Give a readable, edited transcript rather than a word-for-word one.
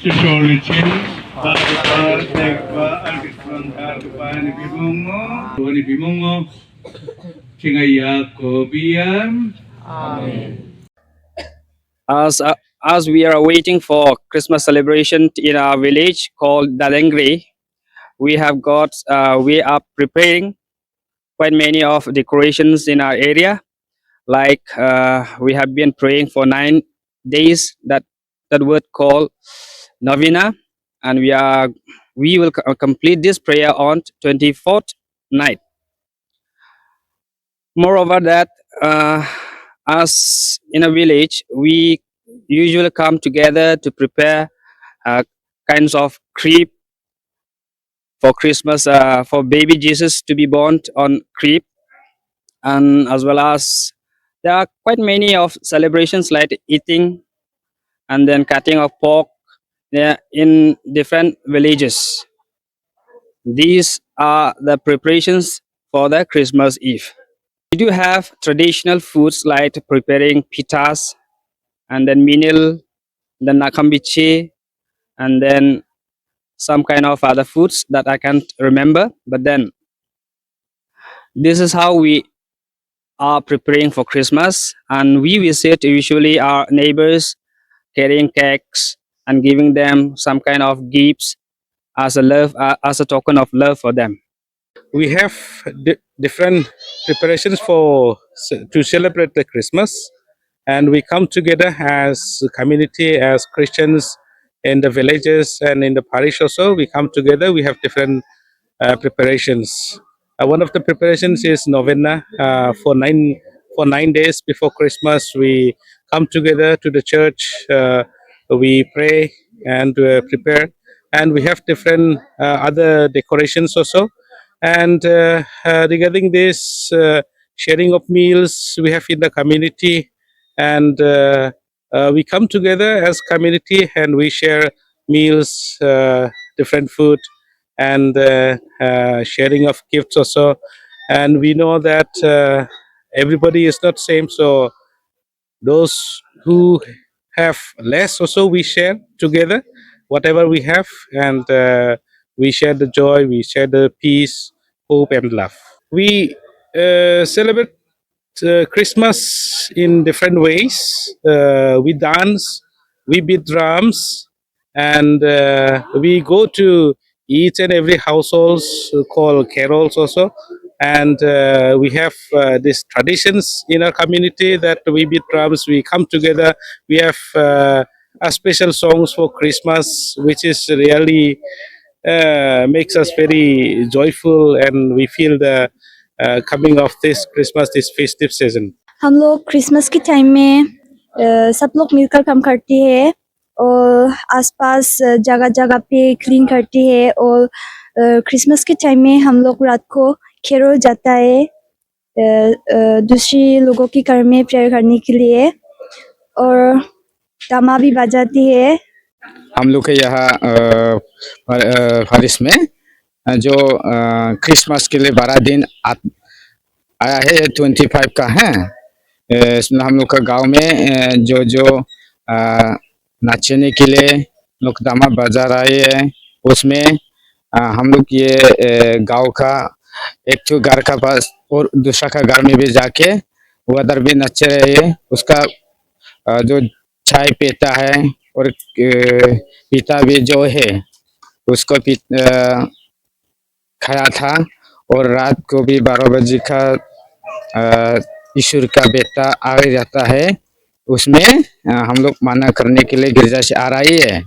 Susulitin, bakal tegba alkisman harpan bimungo, tuhan bimungo, singaya ko biam. As we are waiting for Christmas celebration in our village called Dalengri, we are preparing quite many of decorations in our area. Like we have been praying for 9 days. That word called novena, and we will complete this prayer on 24th night. Moreover, that us in a village, we usually come together to prepare uh, kinds of creep for Christmas, for baby Jesus to be born on creep, and as well as there are quite many of celebrations like eating and then cutting of pork, yeah, in different villages. These are the preparations for the Christmas Eve. We do have traditional foods like preparing pitas and then minil, then nakambiche, and then some kind of other foods that I can't remember. But then this is how we are preparing for Christmas, and we visit usually our neighbors carrying cakes and giving them some kind of gifts as as a token of love for them. We have different preparations to celebrate the Christmas, and we come together as a community, as Christians in the villages and in the parish also. We come together. We have different preparations. One of the preparations is novena for 9 days before Christmas. We come together to the church. We pray and prepare, and we have different other decorations also. And regarding this sharing of meals, we have in the community, and we come together as community and we share meals, different food, and sharing of gifts also. And we know that everybody is not same, so those who have less also we share together whatever we have, and we share the joy, we share the peace, hope, and love. We celebrate Christmas in different ways. We dance, we beat drums, and we go to each and every households called carols also. And we have these traditions in our community that we beat drums, we come together, we have a special songs for Christmas, which is really makes us very joyful, and we feel the coming of this Christmas, this festive season. हम लोग Christmas के time में सब लोग मिलकर काम करते हैं और आसपास जगह जगह पे क्लीन करते हैं। और क्रिसमस के टाइम में हम लोग रात को खेरोल जाता है दूसरी लोगों के घर में प्रेयर करने के लिए, और तमा भी बजाती है। हम लोग के यहाँ पेरिस में जो क्रिसमस के लिए 12 दिन आया है, 25 का है। इसमें हम लोग का गांव में जो नाचने के लिए लोग दमा बजा रहे हैं, उसमें हम लोग ये गांव का एक तो घर का पास और दूसरा का घर में भी जाके वो उधर भी नच रहे हैं। उसका जो चाय पीता है और पिता भी जो है उसको खाया था। और रात को भी 12 बजे का ईश्वर का बेटा आ जाता है, उसमें हम लोग माना करने के लिए गिरजा से आ रही है।